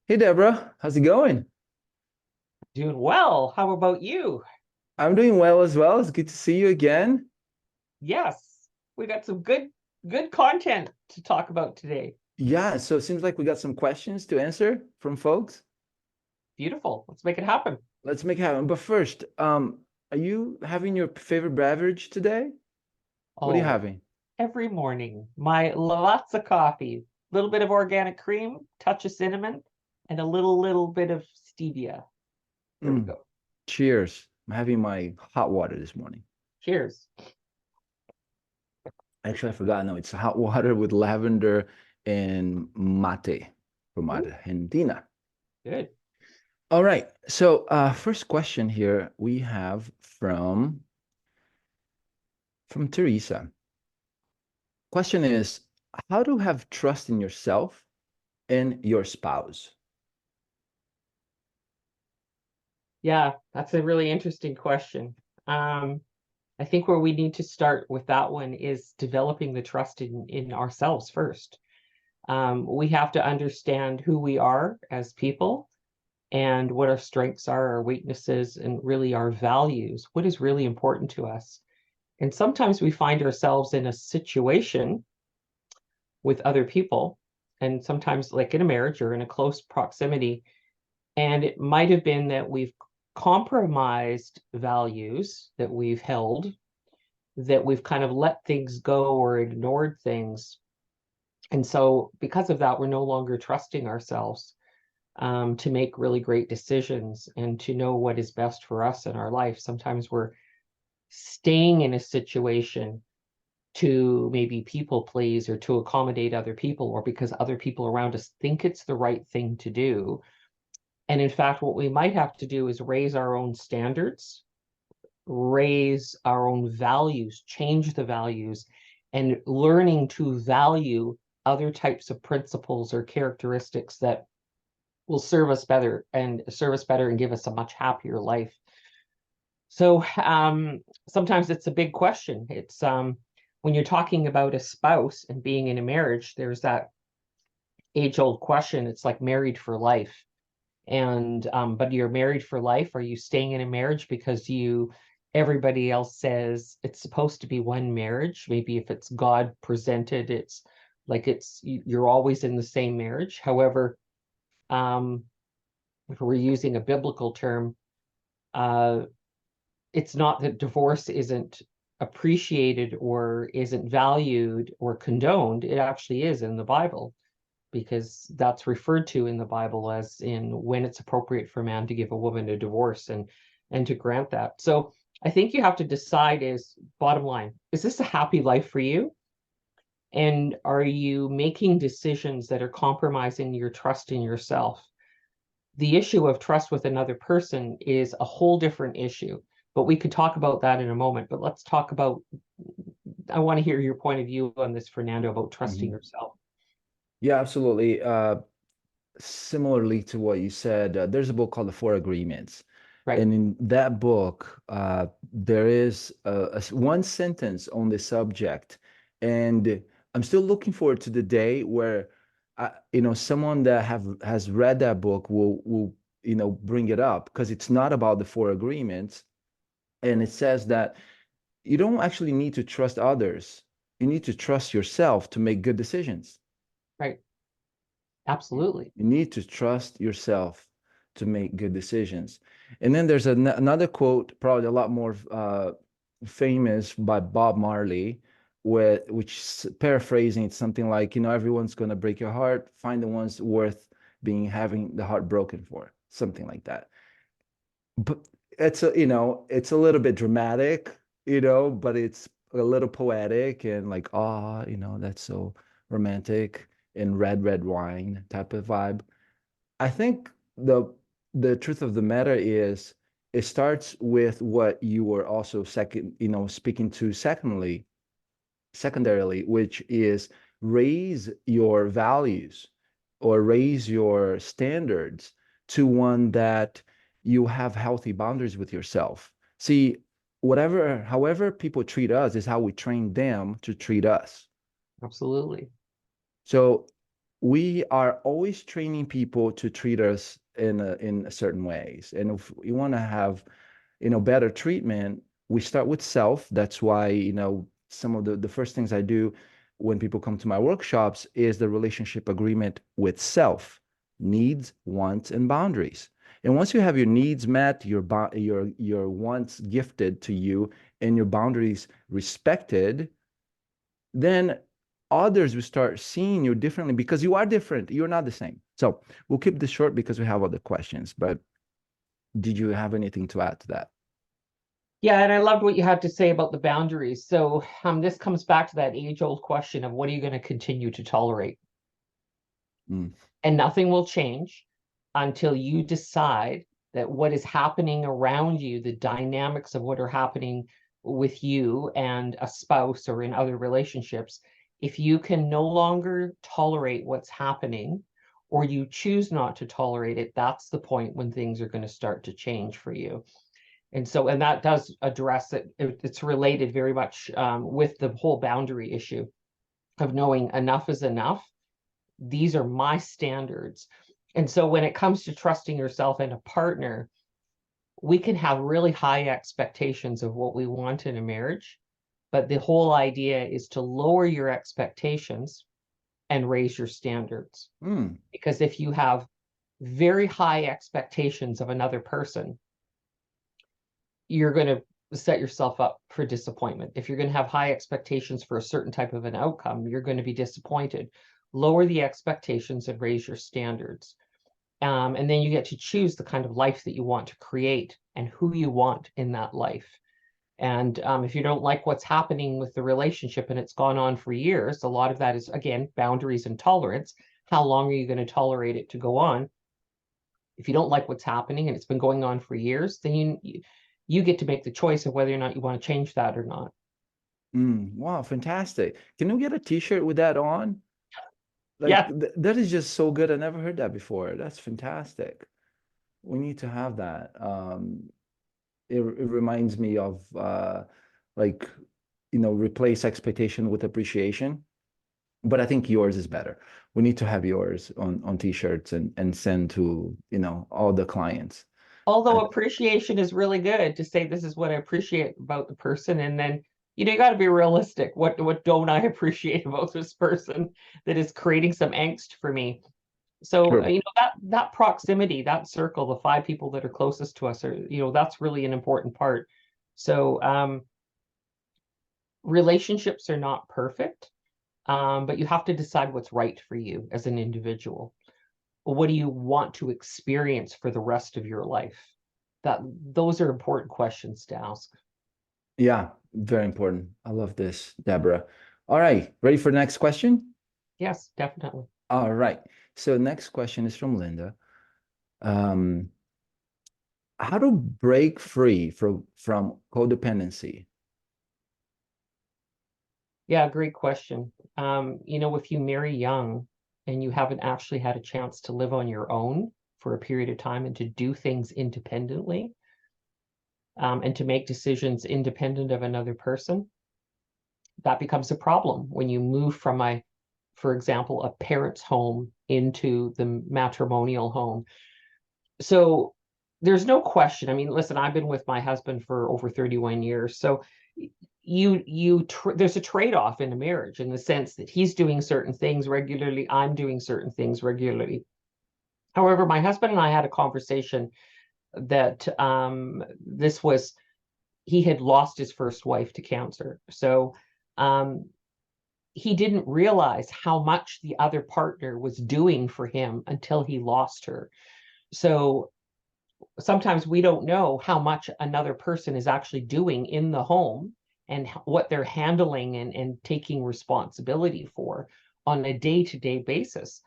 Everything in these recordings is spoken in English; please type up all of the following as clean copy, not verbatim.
Hey Deborah, how's it going? Doing well. How about you? I'm doing well as well. It's good to see you again. Yes, we got some good content to talk about today. Yeah, so it seems like we got some questions to answer from folks. Beautiful. Let's make it happen. Let's make it happen. But first, are you having your favorite beverage today? What are you Oh, having? every morning, my lots of coffee, little bit of organic cream, touch of cinnamon, and a little bit of stevia. There we Mm, go. cheers. I'm having my hot water this morning. Cheers. Actually, I forgot. No, it's hot water with lavender and mate from Ooh, Argentina. good. All right. So, first question here we have from Teresa. Question is, how to have trust in yourself and your spouse? Yeah, that's a really interesting question. Um, I think where we need to start with that one is developing the trust in ourselves first. We have to understand who we are as people and what our strengths are, our weaknesses, and really our values, what is really important to us. And sometimes we find ourselves in a situation with other people, and sometimes, like in a marriage or in a close proximity, and it might have been that we've compromised values that we've held, that we've kind of let things go or ignored things. And so, because of that, we're no longer trusting ourselves to make really great decisions and to know what is best for us in our life. Sometimes we're staying in a situation to maybe people please or to accommodate other people or because other people around us think it's the right thing to do. And in fact, what we might have to do is raise our own standards, raise our own values, change the values, and learning to value other types of principles or characteristics that will serve us better and give us a much happier life. So sometimes it's a big question. It's when you're talking about a spouse and being in a marriage, there's that age-old question. It's like married for life. And but you're married for life. Are you staying in a marriage because you everybody else says it's supposed to be one marriage? Maybe if it's God presented, it's like you're always in the same marriage. However, um, if we're using a biblical term, uh, it's not that divorce isn't appreciated or isn't valued or condoned. It actually is in the Bible because that's referred to in the Bible as in when it's appropriate for a man to give a woman a divorce and to grant that. So I think you have to decide is bottom line, is this a happy life for you? And are you making decisions that are compromising your trust in yourself? The issue of trust with another person is a whole different issue, but we could talk about that in a moment. But let's talk about, I want to hear your point of view on this, Fernando, about trusting Mhm. yourself. Yeah, absolutely. Similarly to what you said, there's a book called The Four Agreements. Right. And in that book, there is one sentence on the subject. And I'm still looking forward to the day where, someone that has read that book will bring it up because it's not about the four agreements. And it says that you don't actually need to trust others. You need to trust yourself to make good decisions. Right. Absolutely. You need to trust yourself to make good decisions. And then there's another quote, probably a lot more famous by Bob Marley, which paraphrasing, it's something like, everyone's going to break your heart. Find the ones worth having the heart broken for, something like that. But it's a little bit dramatic, but it's a little poetic and like, that's so romantic and red wine type of vibe. I think the truth of the matter is it starts with what you were also speaking to secondarily, which is raise your values or raise your standards to one that you have healthy boundaries with yourself. See, however people treat us is how we train them to treat us. Absolutely. So we are always training people to treat us in certain ways. And if we want to have, better treatment, we start with self. That's why, some of the first things I do when people come to my workshops is the relationship agreement with self, needs, wants, and boundaries. And once you have your needs met, your wants gifted to you, and your boundaries respected, then others will start seeing you differently because you are different. You're not the same. So we'll keep this short because we have other questions. But did you have anything to add to that? Yeah, and I loved what you had to say about the boundaries. So this comes back to that age-old question of what are you going to continue to tolerate? Mm. And nothing will change until you decide that what is happening around you, the dynamics of what are happening with you and a spouse or in other relationships, if you can no longer tolerate what's happening, or you choose not to tolerate it, that's the point when things are going to start to change for you. And so, and that does address it. It's related very much with the whole boundary issue of knowing enough is enough. These are my standards. And so when it comes to trusting yourself and a partner, we can have really high expectations of what we want in a marriage. But the whole idea is to lower your expectations and raise your standards. Mm. Because if you have very high expectations of another person, you're going to set yourself up for disappointment. If you're going to have high expectations for a certain type of an outcome, you're going to be disappointed. Lower the expectations and raise your standards. And then you get to choose the kind of life that you want to create and who you want in that life. And if you don't like what's happening with the relationship and it's gone on for years, a lot of that is, again, boundaries and tolerance. How long are you going to tolerate it to go on? If you don't like what's happening and it's been going on for years, then you get to make the choice of whether or not you want to change that or not. Wow, fantastic. Can we get a t-shirt with that on? Like Yeah. that is just so good. I never heard that before. That's fantastic. We need to have that. It reminds me of like, replace expectation with appreciation. But I think yours is better. We need to have yours on t-shirts and send to, all the clients. Although Uh, appreciation is really good to say this is what I appreciate about the person, and then you got to be realistic. What don't I appreciate about this person that is creating some angst for me? So True. that proximity, that circle, the 5 people that are closest to us are, that's really an important part. So relationships are not perfect, but you have to decide what's right for you as an individual. What do you want to experience for the rest of your life? Those are important questions to ask. Yeah, very important. I love this, Deborah. All right, ready for the next question? Yes, definitely. All right. So next question is from Linda. Um, how to break free from codependency? Yeah, great question. If you marry young and you haven't actually had a chance to live on your own for a period of time and to do things independently, and to make decisions independent of another person, that becomes a problem when you move from for example, a parent's home into the matrimonial home. So there's no question. I mean, listen, I've been with my husband for over 31 years. So there's a trade-off in a marriage in the sense that he's doing certain things regularly, I'm doing certain things regularly. However, my husband and I had a conversation that he had lost his first wife to cancer. So um, he didn't realize how much the other partner was doing for him until he lost her. So sometimes we don't know how much another person is actually doing in the home and what they're handling and taking responsibility for on a day-to-day basis.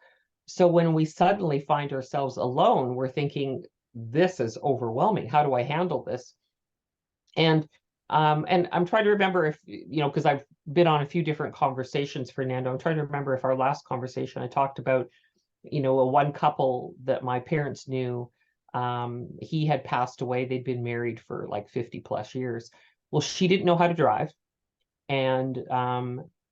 So when we suddenly find ourselves alone, we're thinking, this is overwhelming. How do I handle this? And I'm trying to remember if, because I've been on a few different conversations, Fernando. I'm trying to remember if our last conversation I talked about, a one couple that my parents knew. He had passed away. They'd been married for like 50 plus years. Well, she didn't know how to drive, and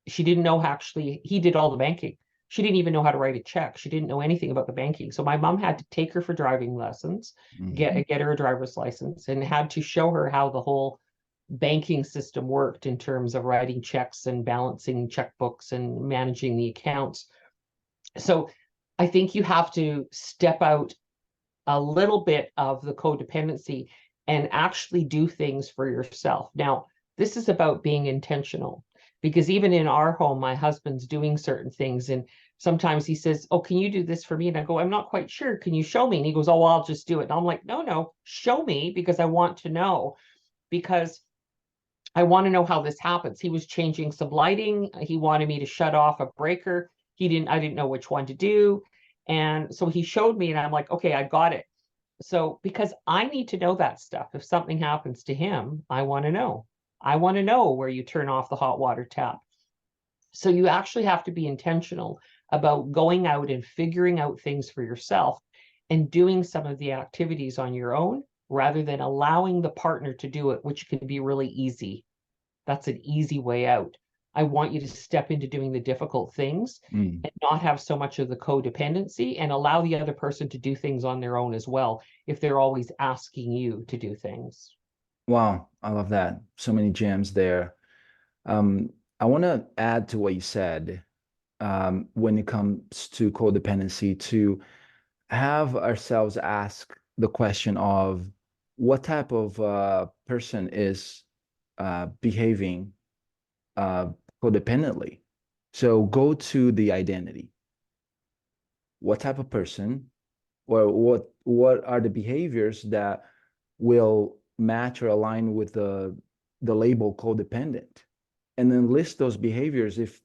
she didn't know actually, he did all the banking. She didn't even know how to write a check. She didn't know anything about the banking. So my mom had to take her for driving lessons, Mhm. get her a driver's license, and had to show her how the whole banking system worked in terms of writing checks and balancing checkbooks and managing the accounts. So I think you have to step out a little bit of the codependency and actually do things for yourself. Now, this is about being intentional, because even in our home, my husband's doing certain things, and sometimes he says, "Oh, can you do this for me?" And I go, "I'm not quite sure. Can you show me?" And he goes, "Oh, well, I'll just do it." And I'm like, "No, no, show me, because I want to know, because I want to know how this happens." He was changing some lighting. He wanted me to shut off a breaker. I didn't know which one to do. And so he showed me, and I'm like, "Okay, I got it." So, because I need to know that stuff. If something happens to him, I want to know. I want to know where you turn off the hot water tap. So, you actually have to be intentional about going out and figuring out things for yourself and doing some of the activities on your own rather than allowing the partner to do it, which can be really easy. That's an easy way out. I want you to step into doing the difficult things Mm. and not have so much of the codependency, and allow the other person to do things on their own as well if they're always asking you to do things. Wow, I love that. So many gems there. Um, I want to add to what you said when it comes to codependency, to have ourselves ask the question of what type of person is behaving uh, codependently. So go to the identity. What type of person, or what are the behaviors that will match or align with the label codependent? And then list those behaviors if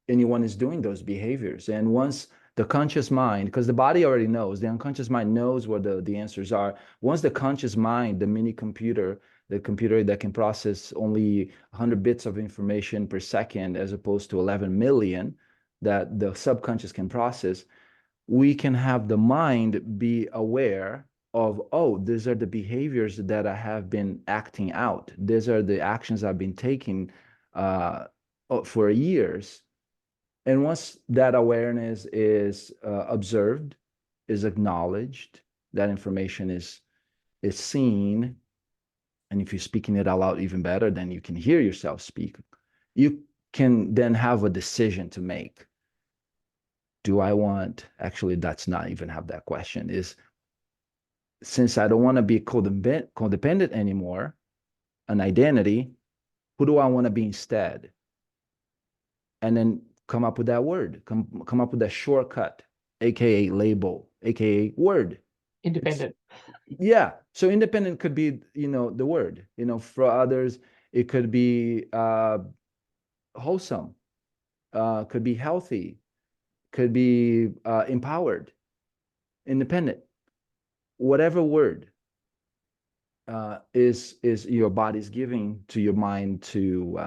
anyone is doing those behaviors. And once the conscious mind, because the body already knows, the unconscious mind knows what the answers are. Once the conscious mind, the mini computer, the computer that can process only 100 bits of information per second as opposed to 11 million that the subconscious can process, we can have the mind be aware of, oh, these are the behaviors that I have been acting out. These are the actions I've been taking for years. And once that awareness is observed, is acknowledged, that information is seen, and if you're speaking it out loud even better, then you can hear yourself speak. You can then have a decision to make. Do I want, actually, that's not even have that question, is since I don't want to be codependent anymore, an identity, who do I want to be instead? And then come up with that word, come up with that shortcut, aka label, aka word. It's Independent. yeah. So independent could be, the word. For others, it could be wholesome, could be healthy, could be empowered, independent. Whatever word is your body's giving to your mind to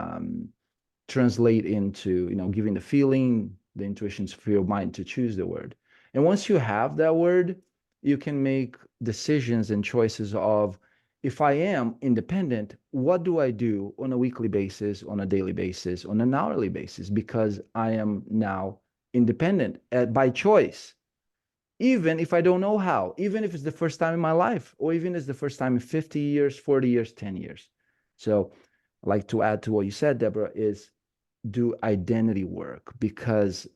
translate into, giving the feeling, the intuitions for your mind to choose the word. And once you have that word, you can make decisions and choices of, if I am independent, what do I do on a weekly basis, on a daily basis, on an hourly basis? Because I am now independent by choice, even if I don't know how, even if it's the first time in my life, or even it's the first time in 50 years, 40 years, 10 years. So I'd like to add to what you said, Deborah, is do identity work, because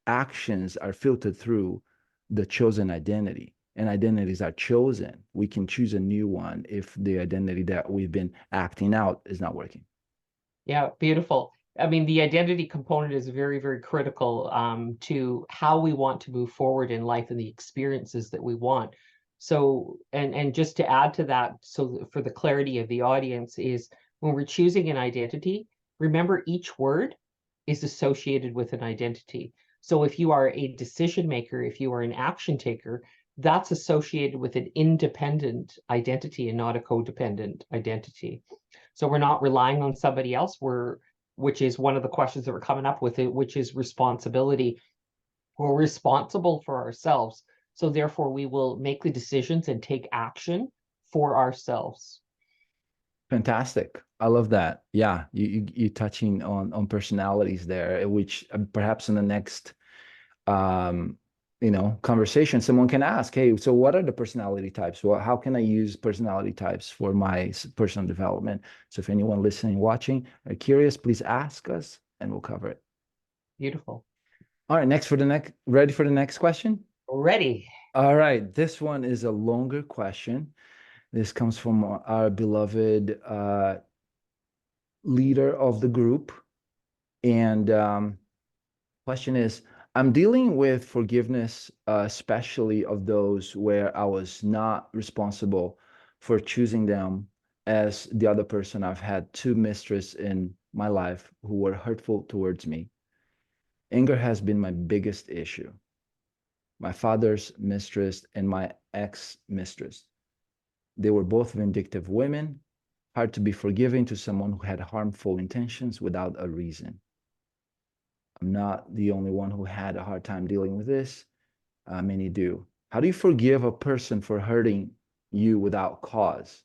actions are filtered through the chosen identity, and identities are chosen. We can choose a new one if the identity that we've been acting out is not working. Yeah, beautiful. I mean, the identity component is very, very critical to how we want to move forward in life and the experiences that we want. So, and just to add to that, so for the clarity of the audience, is when we're choosing an identity, remember each word is associated with an identity. So if you are a decision maker, if you are an action taker, that's associated with an independent identity and not a codependent identity. So we're not relying on somebody else. Which is one of the questions that we're coming up with it, which is responsibility. We're responsible for ourselves. So therefore we will make the decisions and take action for ourselves. Fantastic. I love that. Yeah, you touching on personalities there, which perhaps in the next um, conversation, someone can ask, hey, so what are the personality types? Well, how can I use personality types for my personal development? So if anyone listening, watching are curious, please ask us and we'll cover it. Beautiful. All right, ready for the next question? Ready. All right, this one is a longer question. This comes from our beloved leader of the group. And question is, I'm dealing with forgiveness, especially of those where I was not responsible for choosing them as the other person. I've had two mistresses in my life who were hurtful towards me. Anger has been my biggest issue. My father's mistress and my ex-mistress. They were both vindictive women, hard to be forgiving to someone who had harmful intentions without a reason. I'm not the only one who had a hard time dealing with this. Many do. How do you forgive a person for hurting you without cause?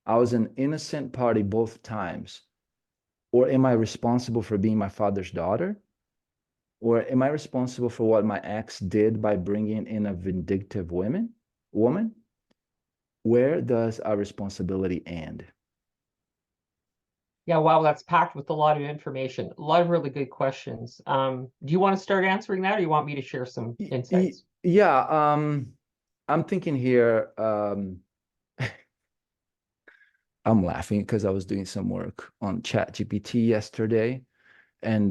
I was an innocent party both times. Or am I responsible for being my father's daughter? Or am I responsible for what my ex did by bringing in a vindictive woman? Where does our responsibility end? Yeah, wow, that's packed with a lot of information. A lot of really good questions. Do you want to start answering that, or you want me to share some insights? Yeah, I'm thinking here, I'm laughing because I was doing some work on ChatGPT yesterday and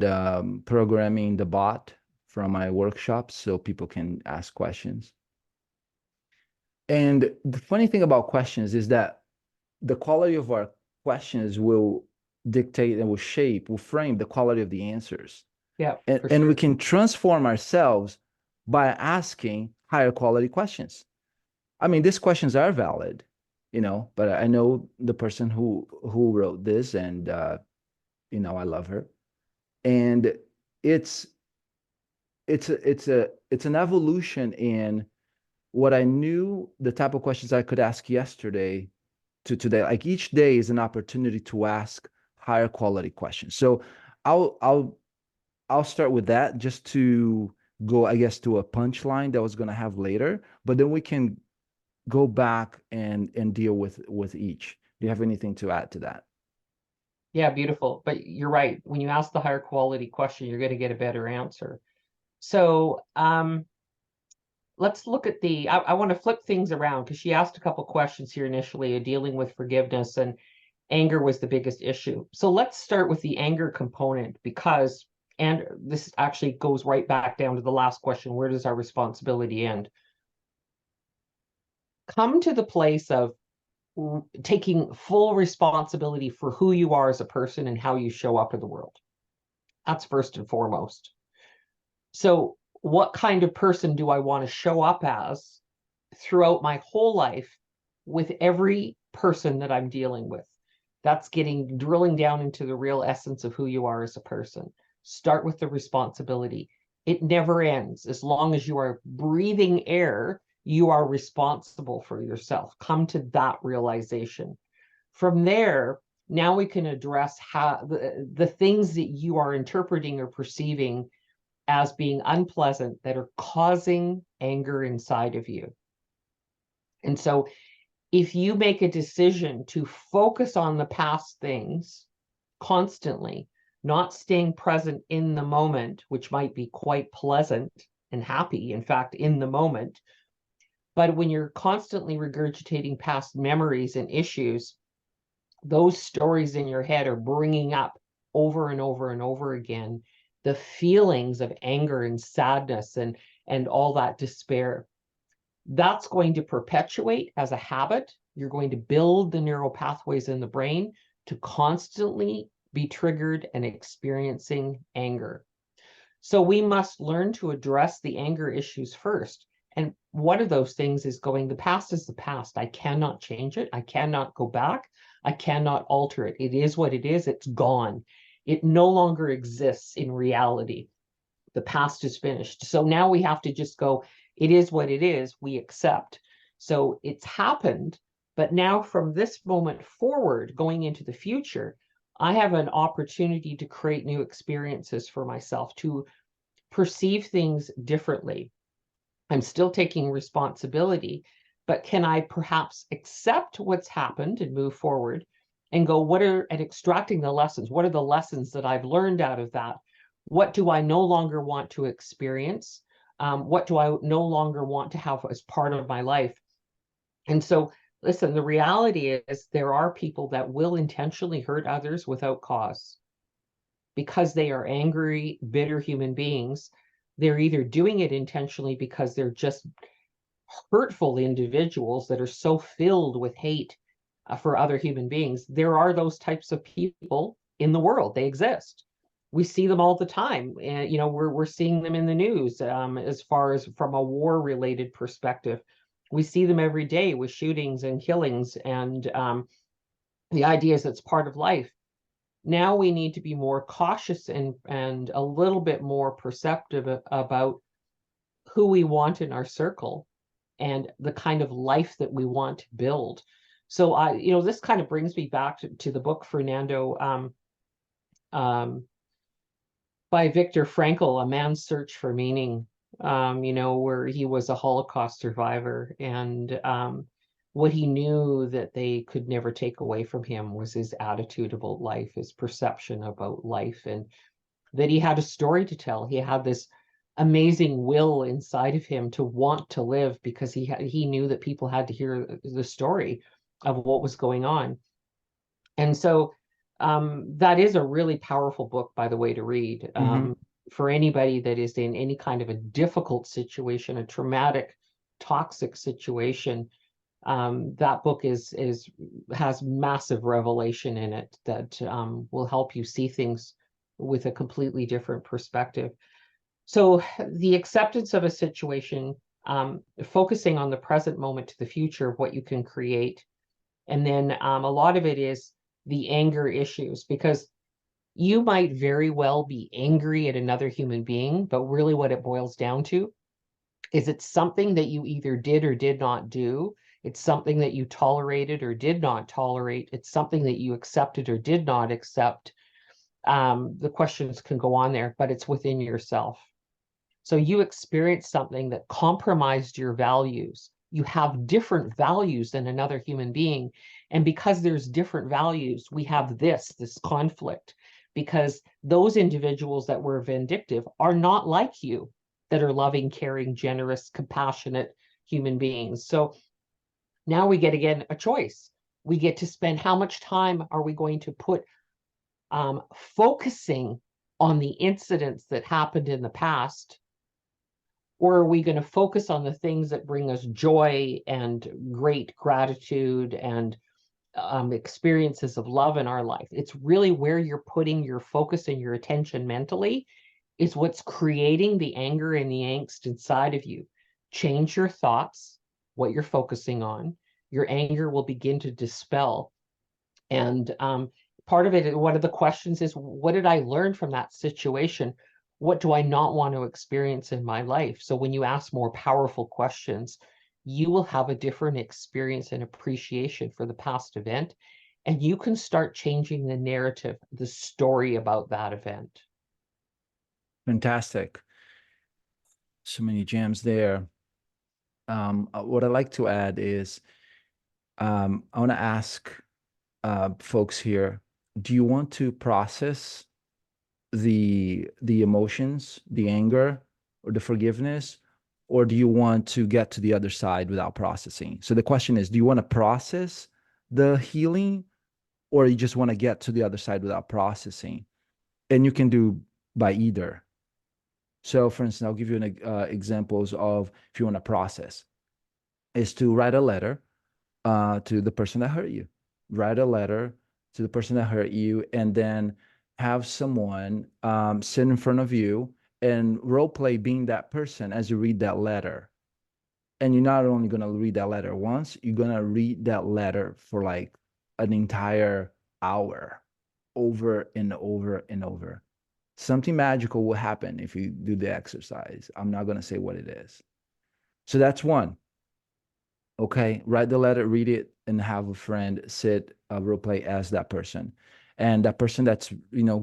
programming the bot from my workshops so people can ask questions. And the funny thing about questions is that the quality of our questions will dictate and will frame the quality of the answers. Yeah, And, for and we sure. can transform ourselves by asking higher quality questions. I mean, these questions are valid, but I know the person who wrote this, and I love her. And it's it's an evolution in what I knew, the type of questions I could ask yesterday to today. Like each day is an opportunity to ask higher quality questions. So I'll I'll I'll start with that just to go, I guess, to a punchline that I was going to have later, but then we can go back and deal with each. Do you have anything to add to that? Yeah, beautiful. But you're right. When you ask the higher quality question, you're going to get a better answer. So let's look at I want to flip things around because she asked a couple questions here initially, dealing with forgiveness, and anger was the biggest issue. So let's start with the anger component because, and this actually goes right back down to the last question, where does our responsibility end? Come to the place of taking full responsibility for who you are as a person and how you show up in the world. That's first and foremost. So, what kind of person do I want to show up as throughout my whole life with every person that I'm dealing with? That's drilling down into the real essence of who you are as a person. Start with the responsibility. It never ends. As long as you are breathing air, you are responsible for yourself. Come to that realization. From there, now we can address how the things that you are interpreting or perceiving as being unpleasant that are causing anger inside of you. And so if you make a decision to focus on the past things constantly, not staying present in the moment, which might be quite pleasant and happy, in fact, in the moment, but when you're constantly regurgitating past memories and issues, those stories in your head are bringing up over and over and over again the feelings of anger and sadness and all that despair. That's going to perpetuate as a habit. You're going to build the neural pathways in the brain to constantly be triggered and experiencing anger. So we must learn to address the anger issues first. And one of those things is the past is the past. I cannot change it. I cannot go back. I cannot alter it. It is what it is. It's gone. It no longer exists in reality. The past is finished. So now we have to just go, it is what it is. We accept. So it's happened, But now from this moment forward, going into the future, I have an opportunity to create new experiences for myself, to perceive things differently. I'm still taking responsibility, but can I perhaps accept what's happened and move forward and go, and extracting the lessons? What are the lessons that I've learned out of that? What do I no longer want to experience? What do I no longer want to have as part of my life? And so, listen, the reality is there are people that will intentionally hurt others without cause because they are angry, bitter human beings. They're either doing it intentionally because they're just hurtful individuals that are so filled with hate for other human beings. There are those types of people in the world. They exist. We see them all the time, and we're seeing them in the news. As far as from a war-related perspective, we see them every day with shootings and killings, and the idea is it's part of life. Now we need to be more cautious and a little bit more perceptive about who we want in our circle and the kind of life that we want to build. So this kind of brings me back to the book Fernando, um, by Viktor Frankl, A Man's Search for Meaning, where he was a Holocaust survivor, and what he knew that they could never take away from him was his attitude about life, his perception about life, and that he had a story to tell. He had this amazing will inside of him to want to live because he knew that people had to hear the story of what was going on. And so that is a really powerful book, by the way, to read for anybody that is in any kind of a difficult situation, a traumatic, toxic situation. That book has massive revelation in it that will help you see things with a completely different perspective. So the acceptance of a situation, focusing on the present moment to the future of what you can create. And then a lot of it is the anger issues, because you might very well be angry at another human being, but really what it boils down to is it's something that you either did or did not do. It's something that you tolerated or did not tolerate. It's something that you accepted or did not accept. The questions can go on there, but it's within yourself. So you experienced something that compromised your values. You have different values than another human being. And because there's different values, we have this conflict, because those individuals that were vindictive are not like you, that are loving, caring, generous, compassionate human beings. So now we get, again, a choice. We get to spend how much time are we going to put focusing on the incidents that happened in the past, or are we going to focus on the things that bring us joy and great gratitude and experiences of love in our life? It's really where you're putting your focus and your attention mentally is what's creating the anger and the angst inside of you. Change your thoughts, what you're focusing on. Your anger will begin to dispel. And part of it, one of the questions is, what did I learn from that situation? What do I not want to experience in my life? So when you ask more powerful questions, you will have a different experience and appreciation for the past event, and you can start changing the narrative, the story about that event. Fantastic. So many gems there. What I'd like to add is I want to ask folks here, do you want to process the emotions, the anger, or the forgiveness, or do you want to get to the other side without processing? So the question is, do you want to process the healing, or you just want to get to the other side without processing? And you can do by either. So for instance, I'll give you an examples of, if you want to process, is to write a letter to the person that hurt you. Write a letter to the person that hurt you, and then have someone sit in front of you and role play being that person as you read that letter. And you're not only going to read that letter once, you're going to read that letter for like an entire hour, over and over and over. Something magical will happen if you do the exercise. I'm not going to say what it is. So that's one. Okay, write the letter, read it, and have a friend sit role play as that person. And that person that's,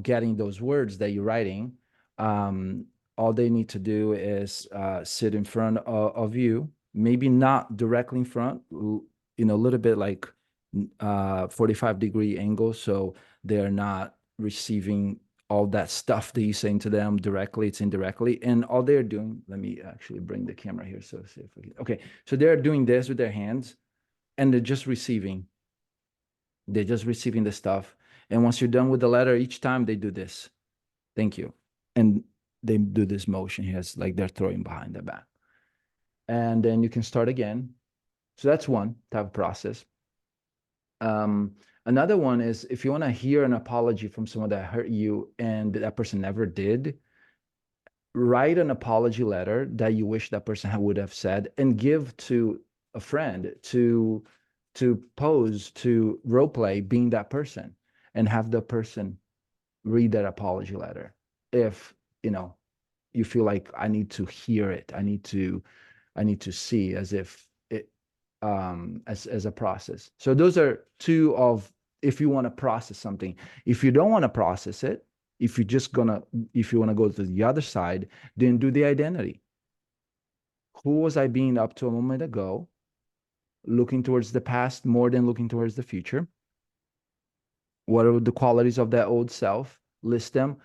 getting those words that you're writing, um, all they need to do is sit in front of you, maybe not directly in front, a little bit like 45-degree angle, so they're not receiving all that stuff that you're saying to them directly, it's indirectly. And all they're doing, let me actually bring the camera here so see if we can, okay. So they're doing this with their hands and they're just receiving. They're just receiving the stuff. And once you're done with the letter, each time they do this. Thank you. And they do this motion here. It's like they're throwing behind their back. And then you can start again. So that's one type of process. Another one is if you want to hear an apology from someone that hurt you and that person never did, write an apology letter that you wish that person would have said and give to a friend to pose to role play being that person and have the person read that apology letter if you feel like I need to hear it, I need to see as if it as a process. So those are two of if you want to process something. If you don't want to process it, if you want to go to the other side, then do the identity. Who was I being up to a moment ago? Looking towards the past more than looking towards the future. What are the qualities of that old self? List them.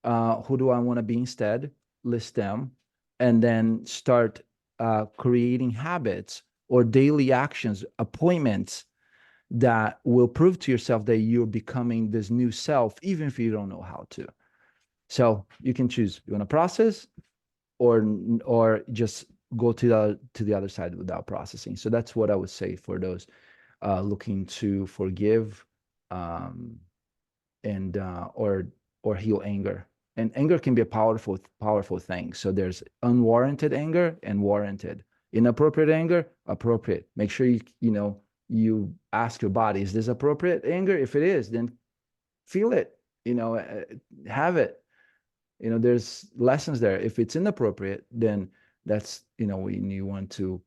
Who do I want to be instead? List them. And then start creating habits or daily actions, appointments that will prove to yourself that you're becoming this new self, even if you don't know how to. So you can choose. You want to process or just go to the other side without processing. So that's what I would say for those looking to forgive and or heal anger. And anger can be a powerful thing. So there's unwarranted anger and warranted. Inappropriate anger, appropriate. Make sure you ask your body, is this appropriate anger? If it is, then feel it, have it. There's lessons there. If it's inappropriate, then that's, when you want to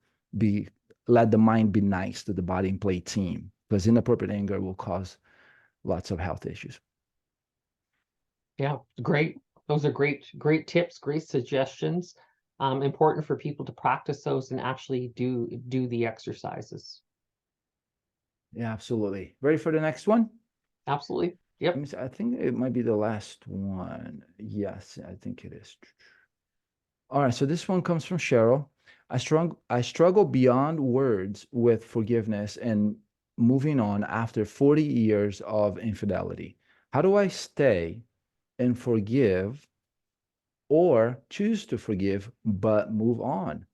let the mind be nice to the body and play team, because inappropriate anger will cause lots of health issues. Yeah, great. Those are great tips, great suggestions. Important for people to practice those and actually do the exercises. Yeah, absolutely. Ready for the next one? Absolutely. Yep. I think it might be the last one. Yes, I think it is. All right, so this one comes from Cheryl. I struggle beyond words with forgiveness and moving on after 40 years of infidelity. How do I stay and forgive or choose to forgive but move on?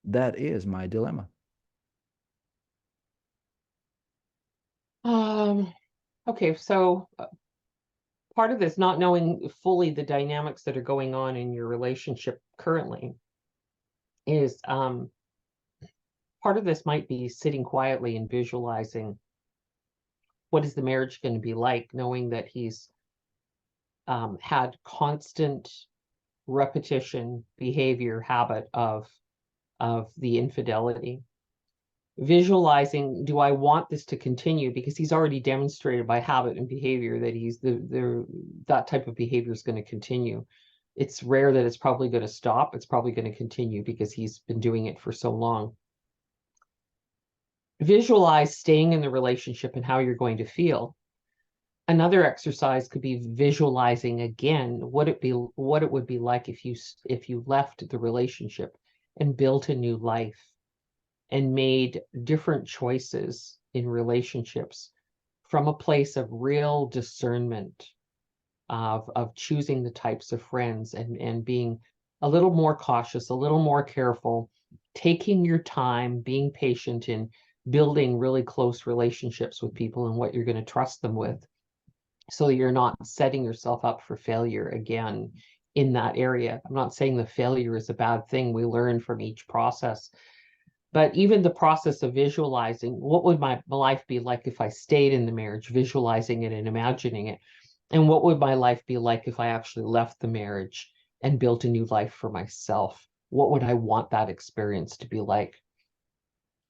That is my dilemma. Okay, so part of this, not knowing fully the dynamics that are going on in your relationship currently, is part of this might be sitting quietly and visualizing what is the marriage going to be like, knowing that he's had constant repetition, behavior, habit of the infidelity. Visualizing, do I want this to continue? Because he's already demonstrated by habit and behavior that he's that type of behavior is going to continue. It's rare that it's probably going to stop. It's probably going to continue because he's been doing it for so long. Visualize staying in the relationship and how you're going to feel. Another exercise could be visualizing again what it would be like if you left the relationship and built a new life and made different choices in relationships from a place of real discernment of choosing the types of friends and being a little more cautious, a little more careful, taking your time, being patient in building really close relationships with people and what you're going to trust them with, so you're not setting yourself up for failure again in that area. I'm not saying the failure is a bad thing. We learn from each process. But even the process of visualizing, what would my life be like if I stayed in the marriage, visualizing it and imagining it? And what would my life be like if I actually left the marriage and built a new life for myself? What would I want that experience to be like?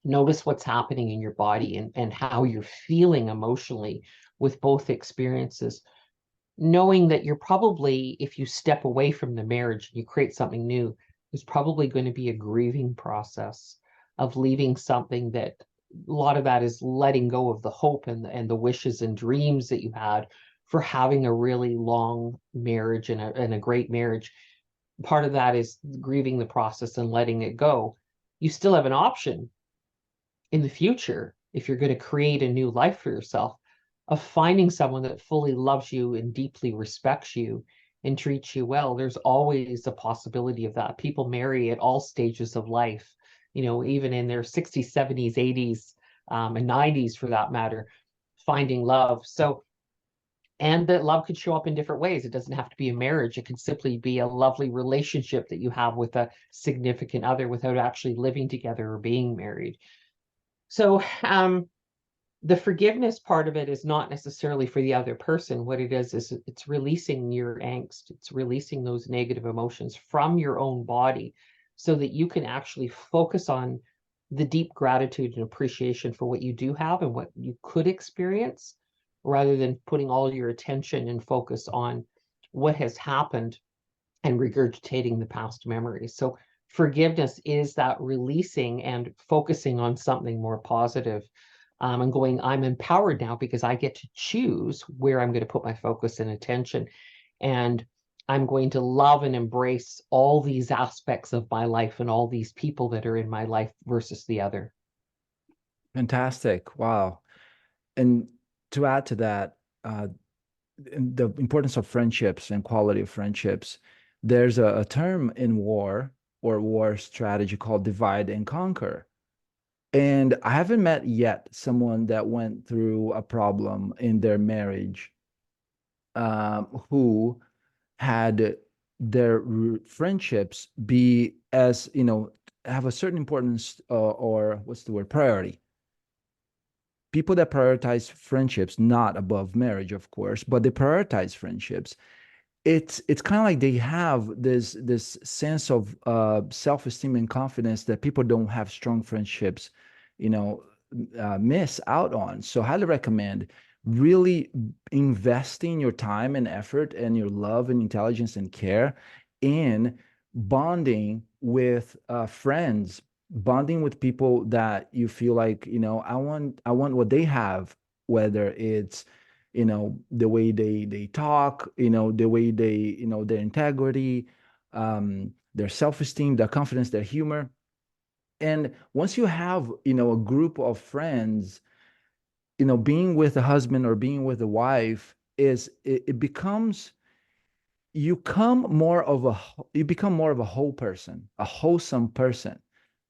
Notice what's happening in your body and how you're feeling emotionally with both experiences, knowing that you're probably, if you step away from the marriage and you create something new, there's probably going to be a grieving process of leaving something that, a lot of that is letting go of the hope and the wishes and dreams that you had for having a really long marriage and a great marriage. Part of that is grieving the process and letting it go. You still have an option in the future, if you're going to create a new life for yourself, of finding someone that fully loves you and deeply respects you and treats you well. There's always a possibility of that. People marry at all stages of life, even in their 60s, 70s, 80s, and 90s for that matter, finding love. So, and that love could show up in different ways. It doesn't have to be a marriage. It can simply be a lovely relationship that you have with a significant other without actually living together or being married. So, the forgiveness part of it is not necessarily for the other person. What it is it's releasing your angst. It's releasing those negative emotions from your own body so that you can actually focus on the deep gratitude and appreciation for what you do have and what you could experience, rather than putting all your attention and focus on what has happened and regurgitating the past memories. So forgiveness is that releasing and focusing on something more positive, and going, I'm empowered now because I get to choose where I'm going to put my focus and attention. And I'm going to love and embrace all these aspects of my life and all these people that are in my life versus the other. Fantastic. Wow. And to add to that, the importance of friendships and quality of friendships, there's a term in war or war strategy called divide and conquer. And I haven't met yet someone that went through a problem in their marriage, who had their friendships be as, have a certain importance, or what's the word, priority. People that prioritize friendships, not above marriage, of course, but they prioritize friendships. It's kind of like they have this sense of self-esteem and confidence that people don't have strong friendships, you know, miss out on. So highly recommend really investing your time and effort and your love and intelligence and care in bonding with friends, bonding with people that you feel like, I want what they have, whether it's the way they talk, the way they, their integrity, their self-esteem, their confidence, their humor. And once you have, a group of friends, being with a husband or being with a wife, it becomes, you become more of a whole person, a wholesome person,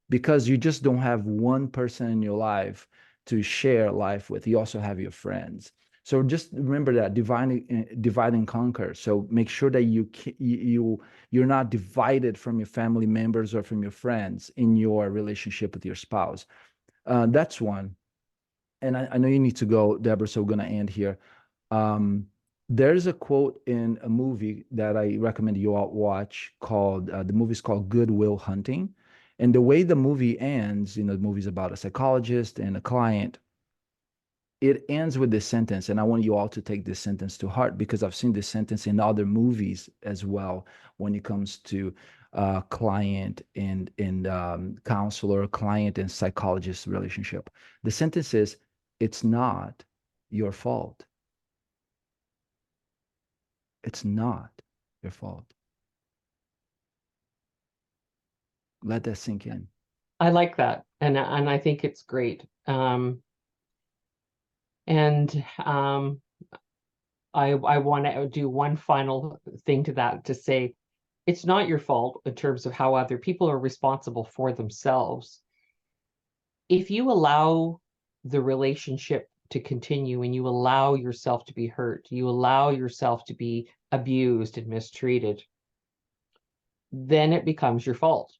because you just don't have one person in your life to share life with. You also have your friends. So just remember that divide and conquer. So make sure that you're not divided from your family members or from your friends in your relationship with your spouse. That's one. And I know you need to go, Deborah, so we're going to end here. Um, there's a quote in a movie that I recommend you all watch called, the movie's called Good Will Hunting. And the way the movie ends, the movie's about a psychologist and a client. It ends with this sentence, and I want you all to take this sentence to heart because I've seen this sentence in other movies as well when it comes to client and counselor, client and psychologist relationship. The sentence is, "It's not your fault. It's not your fault." Let that sink in. I like that, and I think it's great. And I want to do one final thing to that, to say it's not your fault in terms of how other people are responsible for themselves. If you allow the relationship to continue and you allow yourself to be hurt, you allow yourself to be abused and mistreated, then it becomes your fault.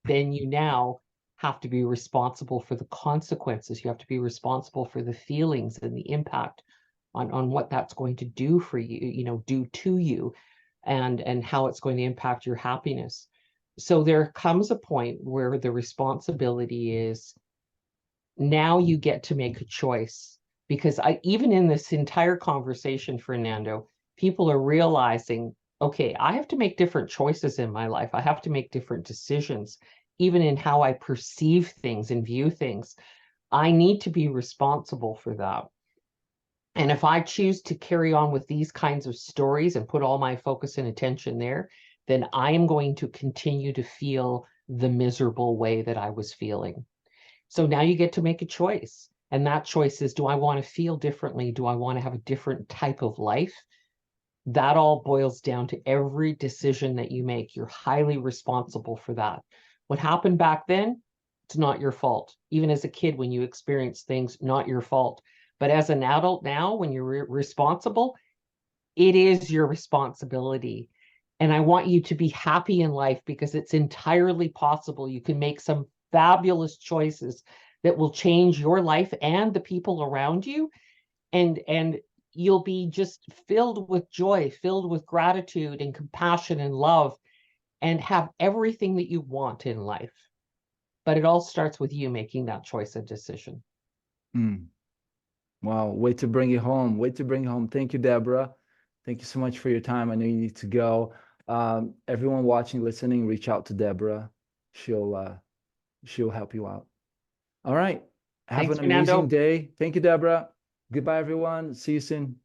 Then you now have to be responsible for the consequences. You have to be responsible for the feelings and the impact on what that's going to do for you, do to you, and how it's going to impact your happiness. So there comes a point where the responsibility is now you get to make a choice. Because even in this entire conversation, Fernando, people are realizing, okay, I have to make different choices in my life. I have to make different decisions, even in how I perceive things and view things. I need to be responsible for that. And if I choose to carry on with these kinds of stories and put all my focus and attention there, then I am going to continue to feel the miserable way that I was feeling. So now you get to make a choice. And that choice is, do I want to feel differently? Do I want to have a different type of life? That all boils down to every decision that you make. You're highly responsible for that. What happened back then, it's not your fault. Even as a kid, when you experience things, not your fault. But as an adult now, when you're responsible, it is your responsibility. And I want you to be happy in life because it's entirely possible. You can make some fabulous choices that will change your life and the people around you. And you'll be just filled with joy, filled with gratitude and compassion and love, and have everything that you want in life. But it all starts with you making that choice and decision. Mm. Wow, way to bring it home. Way to bring it home. Thank you, Deborah. Thank you so much for your time. I know you need to go. Everyone watching, listening, reach out to Deborah. She'll help you out. All right. Have Thanks, an amazing Fernando. day. Thank you, Deborah. Goodbye, everyone. See you soon.